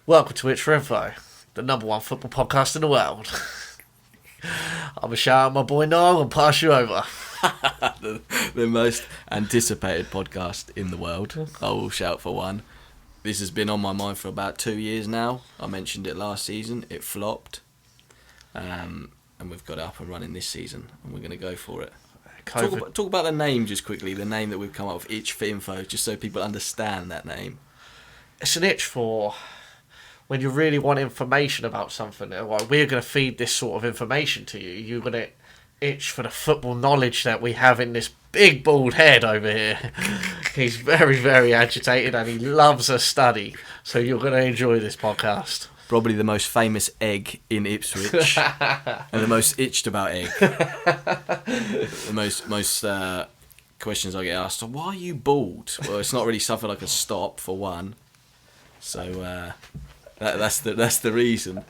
Welcome to ITCH4INFO, the number one football podcast in the world. I'm going to shout out my boy Niall and pass you over. the most anticipated podcast in the world. I will shout for one. This has been on my mind for about 2 years now. I mentioned it last season. It flopped. And we've got it up and running this season. And we're going to go for it. Talk about the name just quickly. The name that we've come up with, ITCH4INFO, just so people understand that name. It's an itch for when you really want information about something. Like, we're going to feed this sort of information to you. You're going to itch for the football knowledge that we have in this big bald head over here. He's very, very agitated and he loves a study. So you're going to enjoy this podcast. Probably the most famous egg in Ipswich and the most itched about egg. The most questions I get asked are, why are you bald? Well, it's not really something I can stop, for one. So that's the reason.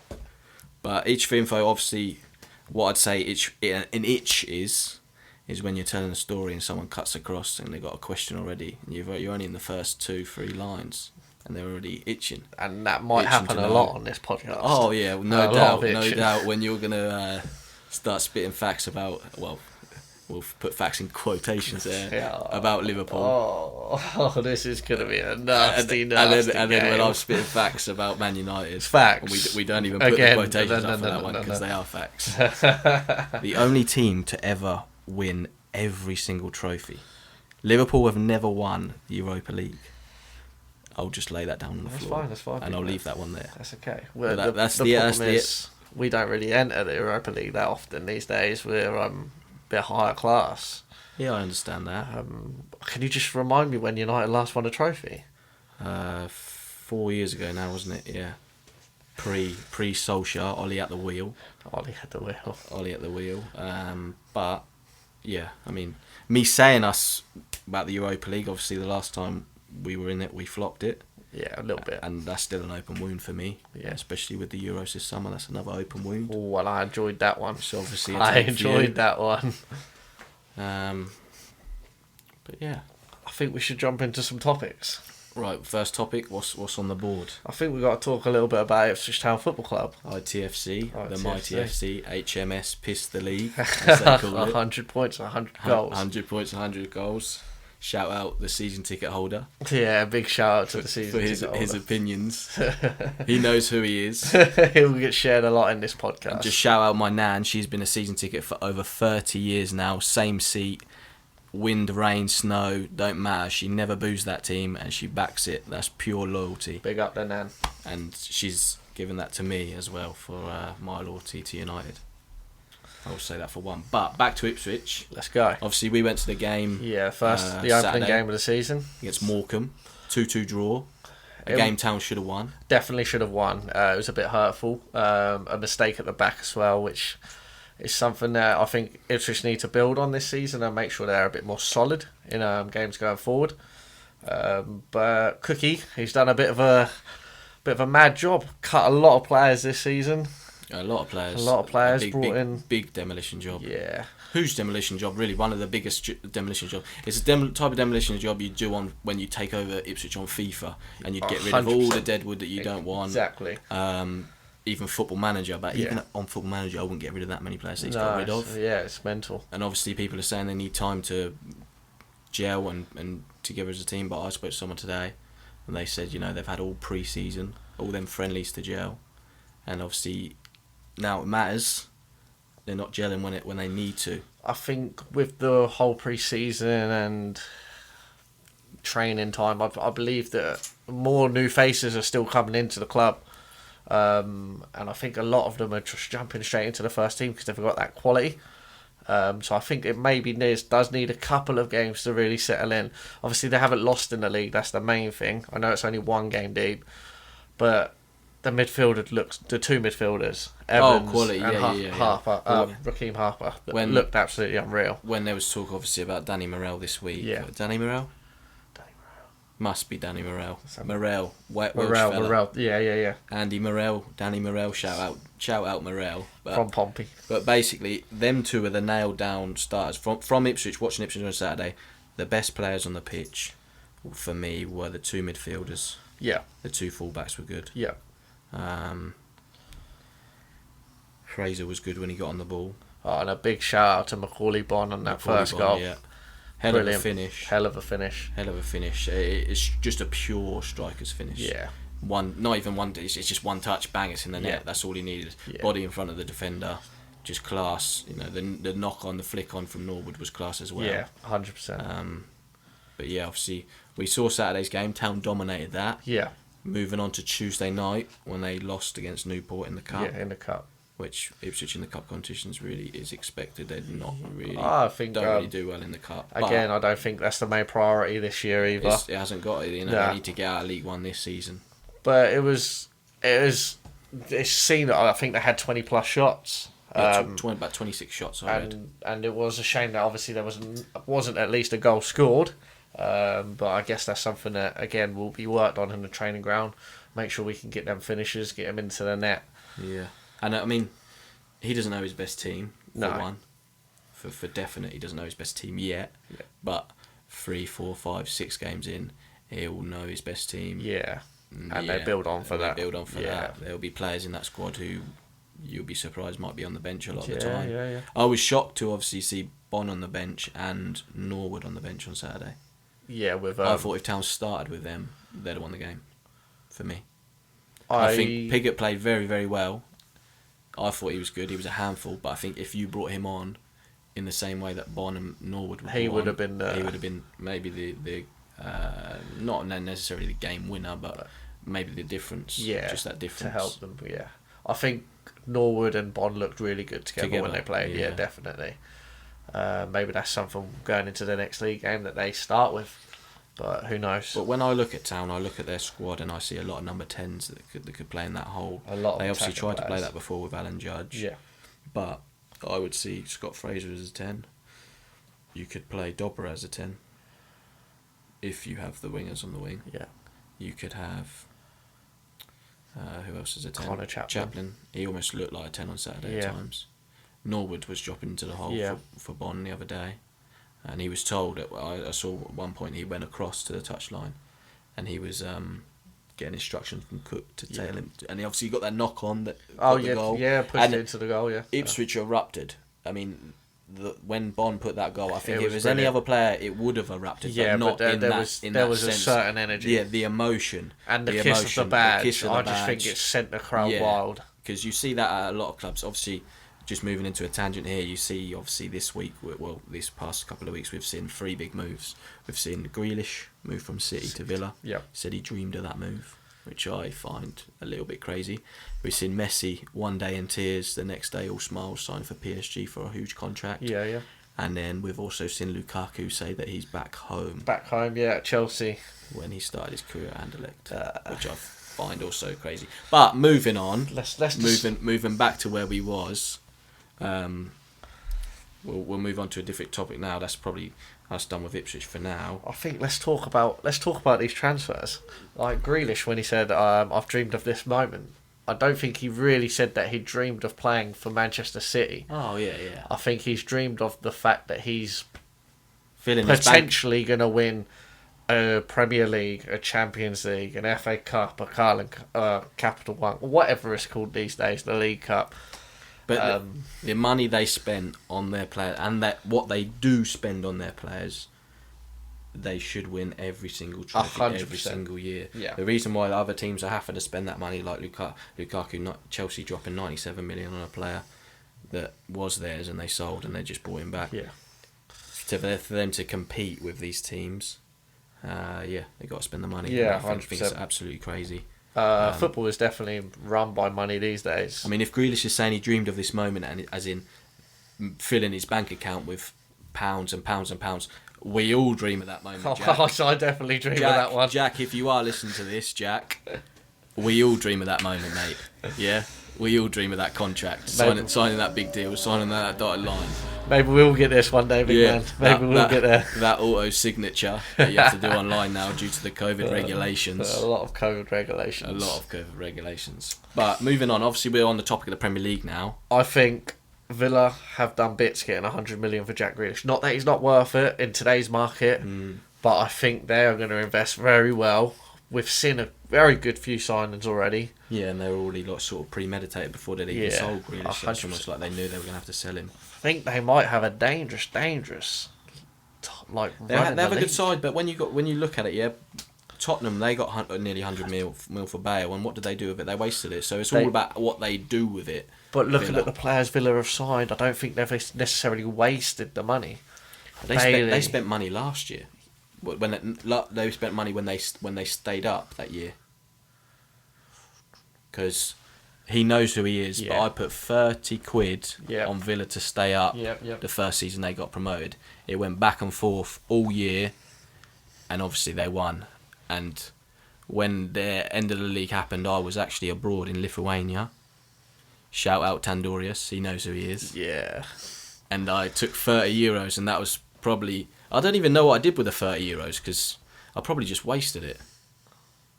But ITCH4INFO, obviously, what I'd say an itch is when you're telling a story and someone cuts across and they've got a question already, and you're only in the first 2-3 lines. And they're already itching. And that might happen a lot on this podcast. Oh, yeah, no doubt. When you're going to start spitting facts about, well, we'll put facts in quotations there, about Liverpool. Oh, this is going to be a nasty game. And then when I'm spitting facts about Man United. Facts. We don't even put the quotations up for that one because they are facts. The only team to ever win every single trophy. Liverpool have never won the Europa League. I'll just lay that down on the floor. That's fine. And I'll leave that one there. That's okay. Well, the problem is we don't really enter the Europa League that often these days. We're a bit higher class. Yeah, I understand that. Can you just remind me when United last won a trophy? 4 years ago now, wasn't it? Yeah. Pre-Solskjaer, Ollie at the wheel. Ollie at the wheel. But, yeah, I mean, me saying us about the Europa League, obviously the last time we were in it, we flopped it. Yeah, a little bit. And that's still an open wound for me. Yeah. Especially with the Euros this summer, that's another open wound. Oh, well, I enjoyed that one. So obviously I enjoyed that one. But yeah. I think we should jump into some topics. Right, first topic, what's on the board? I think we've got to talk a little bit about Ipswich Town Football Club. ITFC, the mighty FC, HMS, pissed the league, as they call it. 100 points, 100 goals. 100 points, 100 gols. Shout out the season ticket holder. Yeah, big shout out to the season ticket holder. For his opinions. He knows who he is. He'll get shared a lot in this podcast. And just shout out my nan. She's been a season ticket for over 30 years now. Same seat. Wind, rain, snow, don't matter. She never boos that team and she backs it. That's pure loyalty. Big up the nan. And she's given that to me as well for my loyalty to United. I'll say that for one. But back to Ipswich. Let's go. Obviously, we went to the game. Yeah, the opening Saturday game of the season against Morecambe. 2-2 draw. A game Town should have won. Definitely should have won. It was a bit hurtful. A mistake at the back as well, which is something that I think Ipswich need to build on this season and make sure they're a bit more solid in games going forward. But Cookie, he's done a bit of a mad job. Cut a lot of players this season. A lot of players brought in. Big demolition job. Yeah. Huge demolition job, really. One of the biggest demolition jobs. It's a type of demolition job you do on when you take over Ipswich on FIFA and you'd get rid of all the dead wood that you don't want. Exactly. Even Football Manager, but even on Football Manager, I wouldn't get rid of that many players that he's got rid of. Yeah, it's mental. And obviously, people are saying they need time to gel and together as a team. But I spoke to someone today, and they said, they've had all pre-season, all them friendlies to gel, and obviously now it matters. They're not gelling when they need to. I think with the whole pre-season and training time, I believe that more new faces are still coming into the club. And I think a lot of them are just jumping straight into the first team because they've got that quality. So I think it maybe does need a couple of games to really settle in. Obviously, they haven't lost in the league. That's the main thing. I know it's only one game deep, but the two midfielders, Evans and Harper, Raheem Harper, looked absolutely unreal. When there was talk, obviously, about Danny Morell this week. Yeah. Danny Morell? Must be Danny Morell. Morell. Yeah. Andy Morell, Danny Morell, shout out Morell. From Pompey. But basically, them two are the nailed down starters. From Ipswich, watching Ipswich on Saturday, the best players on the pitch for me were the two midfielders. Yeah. The two fullbacks were good. Yeah. Fraser was good when he got on the ball. Oh, and a big shout out to Macaulay Bonne on that first goal. Yeah. Hell Brilliant. of a finish. Hell of a finish. Hell of a finish. It's just a pure striker's finish. Yeah. Not even one. It's just one touch, bang, it's in the net. Yeah. That's all he needed. Yeah. Body in front of the defender, just class. You know, the knock on, the flick on from Norwood was class as well. Yeah, 100%. But yeah, obviously we saw Saturday's game. Town dominated that. Yeah. Moving on to Tuesday night when they lost against Newport in the cup. Yeah, in the cup. Which Ipswich in the cup competitions really is expected. They're not really. I think don't really do well in the cup. Again, I don't think that's the main priority this year either. It hasn't got it. You know, they need to get out of League One this season. But it's seen. I think they had 20 plus shots. About 26 shots. And it was a shame that obviously there wasn't at least a goal scored. But I guess that's something that again will be worked on in the training ground. Make sure we can get them finishes, get them into the net. Yeah, and I mean, he doesn't know his best team. For No. one, for definite, he doesn't know his best team yet. Yeah. But 3, 4, 5, 6 games in, he'll know his best team. Yeah, and they build on for that. They build on for that. There'll be players in that squad who you'll be surprised might be on the bench a lot of the time. Yeah. I was shocked to obviously see Bonne on the bench and Norwood on the bench on Saturday. Yeah, with I thought if Town started with them, they'd have won the game. For me, I I think Piggott played very, very well. I thought he was good. He was a handful, but I think if you brought him on in the same way that Bonne and Norwood he would have been maybe the not necessarily the game winner, but maybe the difference. Yeah, just that difference to help them. Yeah, I think Norwood and Bonne looked really good together when they played. Yeah, definitely. Maybe that's something going into the next league game that they start with, but who knows? But when I look at Town, I look at their squad and I see a lot of number 10s that could play in that hole. A lot. They of obviously tried to play players. that before with Alan Judge. Yeah, but I would see Scott Fraser as a 10. You could play Dobber as a 10 if you have the wingers on the wing. Yeah, you could have who else is a 10? Connor Chaplin. He almost looked like a 10 on Saturday at times. Norwood was dropping into the hole for Bonne the other day, and he was told I saw at one point he went across to the touchline and he was getting instructions from Cook to tail him, and he obviously got that knock on that got the goal. Pushed it into the goal. Yeah, Ipswich erupted. I mean, when Bonne put that goal, I think It if it was was any brilliant. other player, it would have erupted. Yeah, but not but in there that was in there that was a sense. certain energy. Yeah, the emotion and the kiss emotion, of the badge. kiss of the I just think badge. it sent the crowd wild. Because you see that at a lot of clubs. Obviously, just moving into a tangent here, you see obviously this week, well, this past couple of weeks, we've seen 3 big moves. We've seen Grealish move from City to Villa. Yeah. Said he dreamed of that move, which I find a little bit crazy. We've seen Messi one day in tears, the next day all smiles, sign for PSG for a huge contract. Yeah. And then we've also seen Lukaku say that he's back home. Back home, at Chelsea. When he started his career at Anderlecht, which I find also crazy. But moving on, Let's moving back to where we was. We'll move on to a different topic now. That's probably us done with Ipswich for now. I think let's talk about these transfers. Like Grealish, when he said, "I've dreamed of this moment." I don't think he really said that he dreamed of playing for Manchester City. Oh yeah. I think he's dreamed of the fact that he's Filling potentially going to win a Premier League, a Champions League, an FA Cup, a Carling Capital One, whatever it's called these days, the League Cup. But the money they spent on their players and that what they do spend on their players, they should win every single trophy 100%. every single year. Yeah. The reason why other teams are having to spend that money, like Lukaku, not Chelsea dropping 97 million on a player that was theirs and they sold and they just brought him back. Yeah. For them to compete with these teams, they got to spend the money. Yeah, I think it's 100%. absolutely crazy. Football is definitely run by money these days. I mean, if Grealish is saying he dreamed of this moment, and as in filling his bank account with pounds and pounds and pounds, we all dream of that moment, Oh Jack. gosh, I definitely dream Jack, of that one. Jack, if you are listening to this, Jack, we all dream of that moment, mate. Yeah? We all dream of that contract, signing that big deal, signing that dotted line. Maybe we'll get this one day, big man. Maybe we'll get there. That auto signature that you have to do online now due to the COVID regulations. A lot of COVID regulations. But moving on, obviously we're on the topic of the Premier League now. I think Villa have done bits getting 100 million for Jack Grealish. Not that he's not worth it in today's market, but I think they are going to invest very well. We've seen a very good few signings already. Yeah, and they were already sort of premeditated before they'd even sold Grealish. It's almost like they knew they were going to have to sell him. I think they might have a dangerous, like they have a good side, but when you look at it, Tottenham, they got nearly 100 mil for Bale, and what did they do with it? They wasted it. So it's all about what they do with it. But looking at the players Villa have signed, I don't think they've necessarily wasted the money. They spent money last year. They spent money when they stayed up that year. Because he knows who he is, but I put 30 quid on Villa to stay up the first season they got promoted. It went back and forth all year, and obviously they won. And when the end of the league happened, I was actually abroad in Lithuania. Shout out Tandorius, he knows who he is. Yeah. And I took €30, and that was probably... I don't even know what I did with the €30, because I probably just wasted it.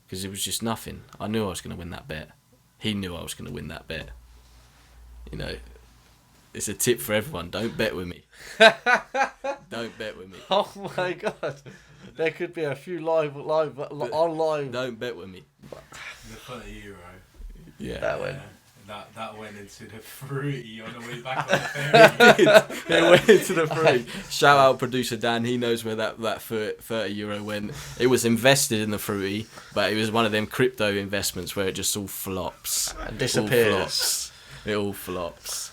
Because it was just nothing. I knew I was going to win that bet. He knew I was going to win that bet. You know, it's a tip for everyone. Don't bet with me. Don't bet with me. Oh my God. There could be a few live. Don't bet with me. The €30. Yeah. That went. That went into the fruity on the way back on the ferry. It went into the fruity. Shout out producer Dan. He knows where that €30 went. It was invested in the fruity, but it was one of them crypto investments where it just all flops And disappears. It all flops.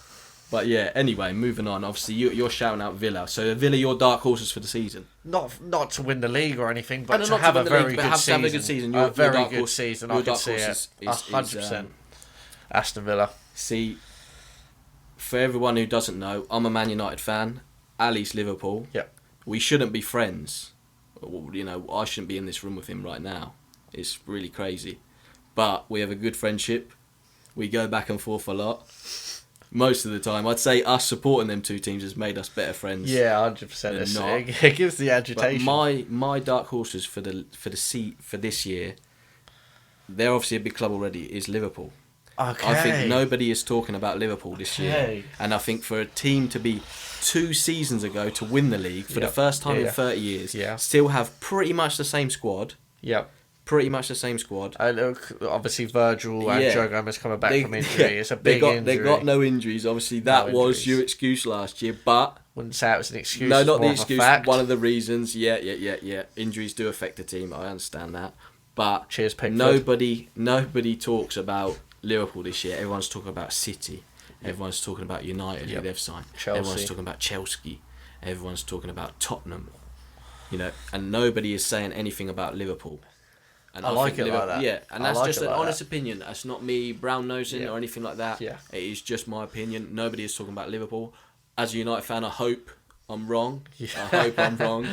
But yeah, anyway, moving on. Obviously, you're shouting out Villa. So Villa, your dark horses for the season. Not to win the league or anything, but to not have to a win the very league, but good season. have a good season. A very good season. I can see it. Is 100%. Aston Villa. See, for everyone who doesn't know, I'm a Man United fan. Ali's Liverpool. Yep. We shouldn't be friends. You know, I shouldn't be in this room with him right now. It's really crazy. But we have a good friendship. We go back and forth a lot. Most of the time, I'd say us supporting them two teams has made us better friends. Yeah, 100%. It gives the agitation. But my dark horses for this year, they're obviously a big club already. Is Liverpool. Okay. I think nobody is talking about Liverpool this year, and I think for a team to be 2 seasons ago to win the league for the first time in 30 years, still have pretty much the same squad. Yep. Pretty much the same squad. Look, obviously Virgil and Joe Gomez coming back from injury. It's a big injury. They got no injuries. Obviously, that was your excuse last year, but... Wouldn't say it was an excuse. No, not the excuse. One of the reasons. Yeah. Injuries do affect the team. I understand that. But cheers, Pickford. Nobody talks about Liverpool this year. Everyone's talking about City. Everyone's talking about United, who they've signed. Chelsea. Everyone's talking about Chelsea. Everyone's talking about Tottenham. You know, and nobody is saying anything about Liverpool. And I like it like that. Yeah, and that's just an honest opinion. That's not me brown-nosing or anything like that. Yeah. It is just my opinion. Nobody is talking about Liverpool. As a United fan, I hope I'm wrong. Yeah. I hope I'm wrong.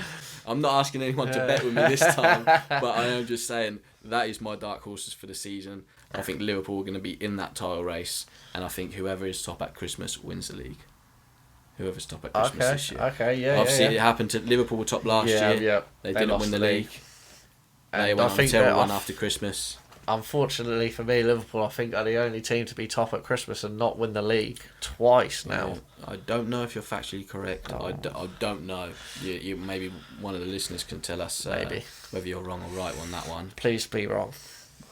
I'm not asking anyone to bet with me this time, but I am just saying that is my dark horses for the season. I think Liverpool are going to be in that title race, and I think whoever is top at Christmas wins the league. Whoever's top at Christmas this year. Obviously, it happened to Liverpool were top last year. Yeah. They didn't win the league. They went on a terrible run after Christmas. Unfortunately for me, Liverpool, I think, are the only team to be top at Christmas and not win the league twice now. Yeah, I don't know if you're factually correct. I don't know. You maybe one of the listeners can tell us maybe whether you're wrong or right on that one. Please be wrong.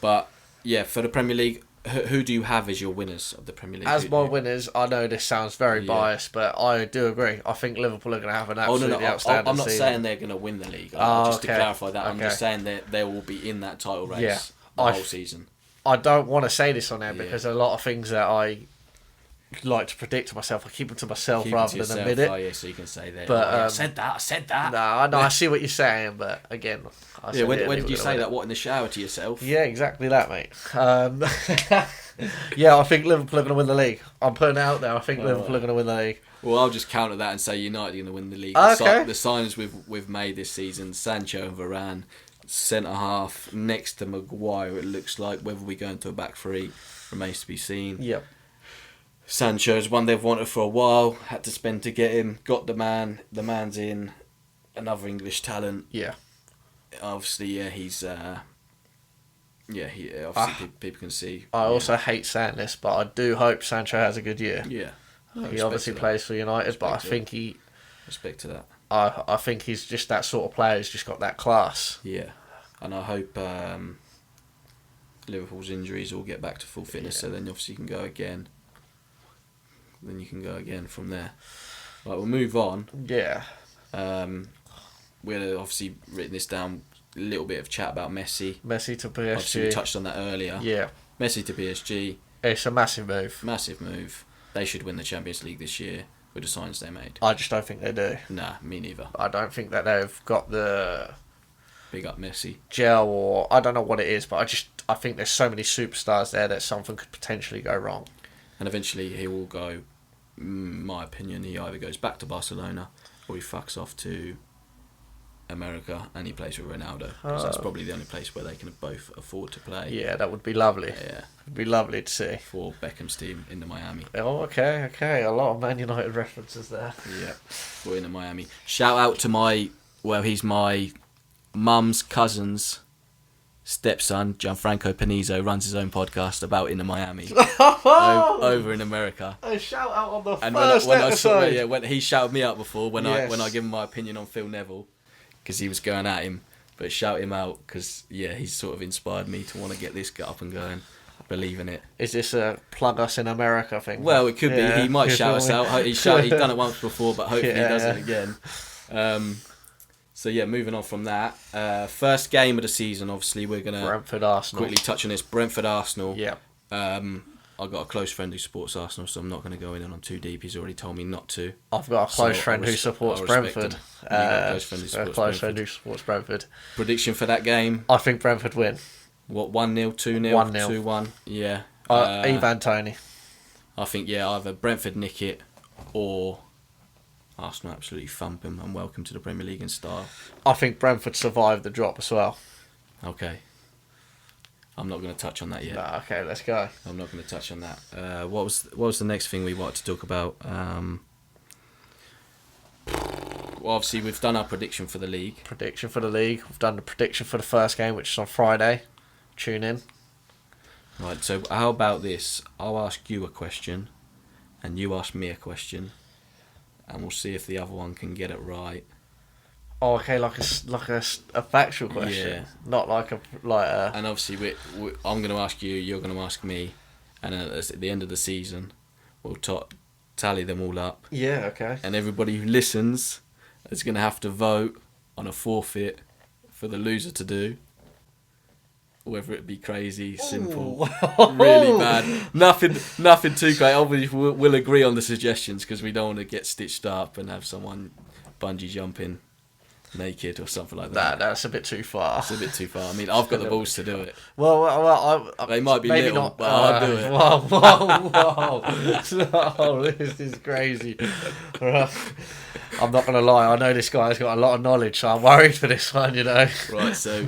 But yeah, for the Premier League, who do you have as your winners of the Premier League? As my winners, I know this sounds very biased, but I do agree. I think Liverpool are going to have an absolutely outstanding I'm not season. saying they're going to win the league. Just to clarify that, I'm just saying that they will be in that title race the whole season. I don't want to say this on air because a lot of things that I like to predict to myself, I keep them to myself rather than admit it. Oh yeah, so you can say that. But I said that. No, I know. I see what you're saying, but again, when did you say that? What, in the shower to yourself? Yeah, exactly that, mate. Yeah, I think Liverpool are going to win the league. I'm putting it out there. I think Liverpool are going to win the league. Well, I'll just counter that and say United are going to win the league. Okay. The signings we've made this season: Sancho and Varane, centre half next to Maguire. It looks like whether we go into a back three remains to be seen. Yep. Sancho's one they've wanted for a while. Had to spend to get him. Got the man. The man's in. Another English talent. Yeah. Obviously, he's. Obviously people can see. I also hate saying this, but I do hope Sancho has a good year. Yeah. He obviously plays for United, but I think respect to that. I think he's just that sort of player who's just got that class. Yeah, and I hope Liverpool's injuries all get back to full fitness, so then obviously you can go again. Then you can go again from there. Right, we'll move on. Yeah. We'd obviously written this down. A little bit of chat about Messi. Messi to PSG. Obviously, we touched on that earlier. Yeah. Messi to PSG. It's a massive move. Massive move. They should win the Champions League this year with the signs they made. I just don't think they do. Nah, me neither. I don't think that they've got the Big up Messi. gel, or I don't know what it is, but I think there's so many superstars there that something could potentially go wrong. And eventually he will go, my opinion, he either goes back to Barcelona or he fucks off to America and he plays with Ronaldo. Because that's probably the only place where they can both afford to play. Yeah, that would be lovely. Yeah. It'd be lovely to see. For Beckham's team in the Miami. Oh, okay. A lot of Man United references there. Yeah, we're in the Miami. Shout out to he's my mum's cousin's stepson, Gianfranco Panizzo, runs his own podcast about in the Miami. over in America. A shout out on the And first episode. when he shouted me out before when Yes. I give him my opinion on Phil Neville, because he was going at him, but shout him out because he's sort of inspired me to want to get this guy up and going. Believe in it. Is this a plug us in America thing? Well, it could be. He might shout us out. He's done it once before, but hopefully he does it again. So moving on from that. First game of the season, obviously, we're going to Brentford-Arsenal. quickly touch on this. Brentford-Arsenal. Yeah. I've got a close friend who supports Arsenal, so I'm not going to go in on too deep. He's already told me not to. I've got a close friend who supports Brentford. You've got a close friend who supports Brentford. Prediction for that game? I think Brentford win. What, 1-0, 2-0, 1-0. 2-1? Yeah. Ivan Toney. I think, either Brentford nick it or Arsenal absolutely thump him and welcome to the Premier League in style. I think Brentford survived the drop as well. Okay. I'm not going to touch on that yet. Nah, okay, let's go. I'm not going to touch on that. What was the next thing we wanted to talk about? Well, obviously, we've done our prediction for the league. We've done the prediction for the first game, which is on Friday. Tune in. Right, so how about this? I'll ask you a question, and you ask me a question, and we'll see if the other one can get it right. Oh, okay, like a factual question, Yeah. not like a. And obviously, I'm going to ask you, you're going to ask me, and at the end of the season, we'll tally them all up. Yeah, okay. And everybody who listens is going to have to vote on a forfeit for the loser to do. Whether it be crazy, simple, really bad, nothing too great. Obviously, we'll agree on the suggestions because we don't want to get stitched up and have someone bungee jumping naked or something like that. That's a bit too far. It's a bit too far. I mean, I've got the balls to do it. Well, They might be maybe little, not, but I'll do it. Whoa. No, this is crazy. I'm not gonna lie. I know this guy's got a lot of knowledge, so I'm worried for this one. Right, so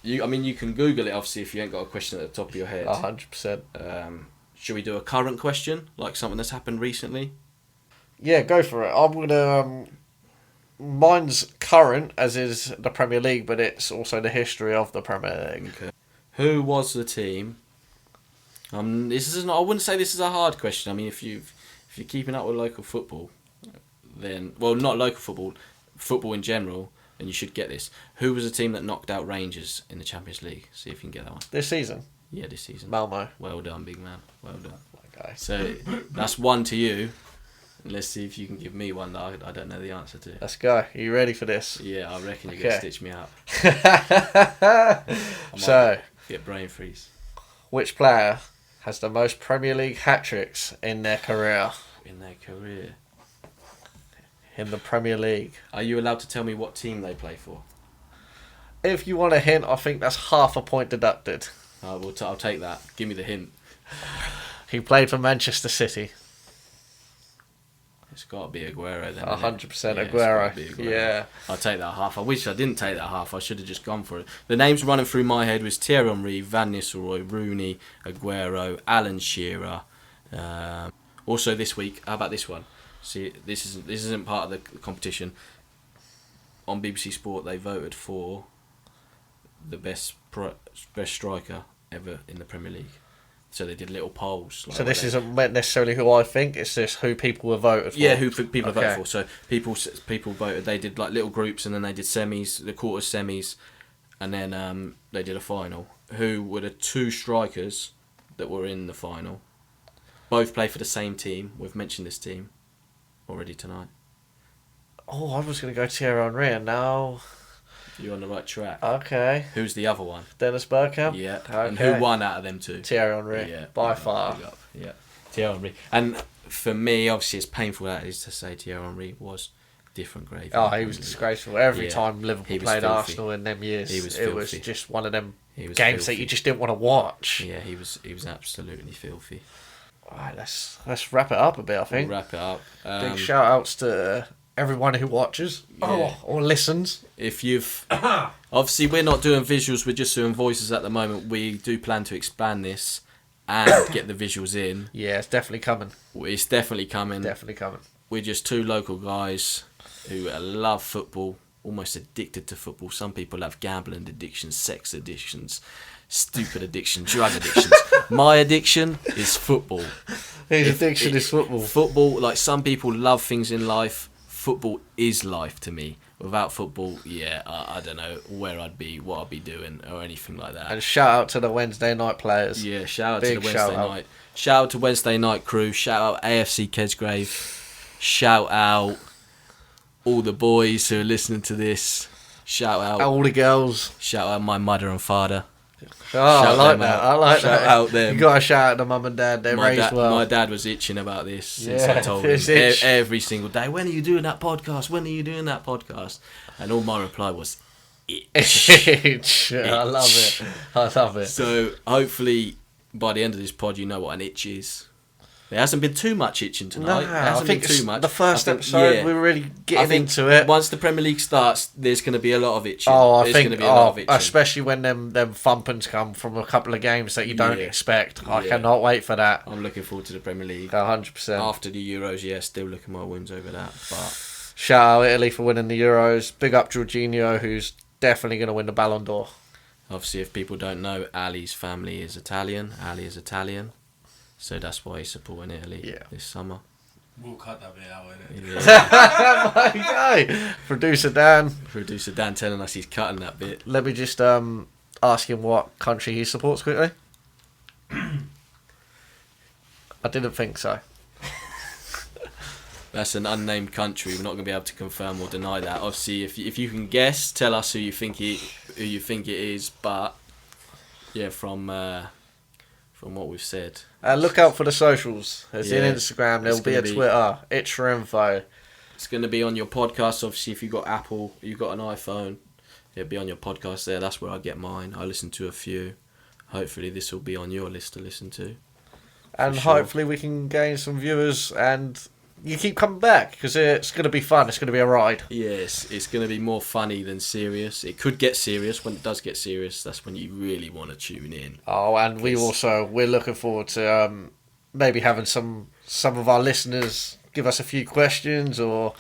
you can Google it obviously if you ain't got a question at the top of your head. 100%. Should we do a current question, like something that's happened recently? Yeah, go for it. I'm gonna. Mine's current, as is the Premier League, but it's also the history of the Premier League. Okay. Who was the team? This isn't. I wouldn't say this is a hard question. I mean, if you're keeping up with local football, then not local football in general, then you should get this. Who was the team that knocked out Rangers in the Champions League? See if you can get that one. This season? Yeah, this season. Malmo. Well done, big man. Well done. Okay. So that's one to you. And let's see if you can give me one that I don't know the answer to. Let's go. Are you ready for this? Yeah, I reckon you're going to stitch me up. So, get brain freeze. Which player has the most Premier League hat-tricks in their career? In their career. In the Premier League. Are you allowed to tell me what team they play for? If you want a hint, I think that's half a point deducted. I'll take that. Give me the hint. He played for Manchester City. It's got to be Aguero then. 100% Yeah, Aguero. Yeah. I'll take that half. I wish I didn't take that half. I should have just gone for it. The names running through my head was Thierry Henry, Van Nistelrooy, Rooney, Aguero, Alan Shearer. Also this week, how about this one? See, this isn't part of the competition. On BBC Sport, they voted for the best striker ever in the Premier League. So they did little polls. So this isn't necessarily who I think. It's just who people have voted for. Yeah, who people Okay. voted for. So people voted. They did like little groups, and then they did semis, the quarters, semis, and then they did a final. Who were the 2 strikers that were in the final? Both play for the same team. We've mentioned this team already tonight. Oh, I was going to go Thierry Henry, and now... You're on the right track. Okay. Who's the other one? Dennis Bergkamp? Yeah. Okay. And who won out of them 2? Thierry Henry, Yeah. by big up, far. big up. Yeah. Thierry Henry. And for me, obviously, it's painful that is to say Thierry Henry was different grade. Oh, he was disgraceful. Every Yeah. time He Liverpool was played filthy. Arsenal in them years, He was it was filthy. just one of them He was games that filthy. you just didn't want to watch. Yeah, he was absolutely filthy. All right, let's wrap it up a bit, I We'll think. wrap it up. Big shout outs to everyone who watches or listens. If you've obviously we're not doing visuals, we're just doing voices at the moment. We do plan to expand this and get the visuals in. Yeah, it's definitely coming. It's definitely coming. Definitely coming. We're just 2 local guys who love football, almost addicted to football. Some people have gambling addictions, sex addictions, stupid addictions, drug addictions. My addiction is football. His addiction is football. Football, like some people love things in life. Football is life to me. Without football, I don't know where I'd be, what I'd be doing, or anything like that. And shout out to the Wednesday night players. Yeah, shout out Big to the shout Wednesday out. night. Shout out to Wednesday night crew. Shout out AFC Kesgrave. Shout out all the boys who are listening to this. Shout out, All the girls. shout out my mother and father. Oh, I Shout like them that. out. I like Shout that. out them. You got to shout out to mum and dad. They're My, raised well. my dad was itching about this since Yeah, I told him it's itch. every single day. When are you doing that podcast? When are you doing that podcast? And all my reply was, itch. I love it. I love it. So hopefully by the end of this pod, you know what an itch is. There hasn't been too much itching tonight. There I hasn't think been too much. the first I think- episode yeah. we were really I getting think into it. Once the Premier League starts, there's going to be a lot of itching. Oh, I there's think, going to be a lot of itching. especially when them thumpings come from a couple of games that you don't Yeah. expect. I Yeah. cannot wait for that. I'm looking forward to the Premier League. 100%. After the Euros, still looking my wounds over that. But Shout out Italy for winning the Euros. Big up Jorginho, who's definitely going to win the Ballon d'Or. obviously, if people don't know, Ali's family is Italian. Ali is Italian. So that's why he's supporting Italy this summer. We'll cut that bit out, innit? Yeah. My guy. Producer Dan. Producer Dan telling us he's cutting that bit. Let me just ask him what country he supports quickly. I didn't think so. That's an unnamed country. We're not going to be able to confirm or deny that. Obviously, if you can guess, tell us who you think it is. But yeah, from what we've said, Look out for the socials. There's Yeah, in Instagram. There'll it's be a gonna be- Twitter. ITCH4INFO. it's going to be on your podcast. Obviously, if you've got Apple, you've got an iPhone, it'll be on your podcast there. That's where I get mine. I listen to a few. Hopefully, this will be on your list to listen to. And sure. hopefully we can gain some viewers and you keep coming back because it's going to be fun. It's going to be a ride. Yes, it's going to be more funny than serious. It could get serious. When it does get serious, that's when you really want to tune in. Oh, and we're looking forward to maybe having some of our listeners give us a few questions or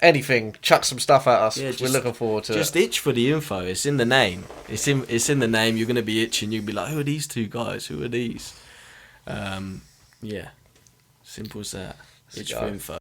anything. Chuck some stuff at us. Yeah, we're looking forward to Just it. itch for the info. It's in the name. It's in the name. You're going to be itching. You'll be like, who are these two guys? Who are these? Yeah. Simple as that. Itch for go. info.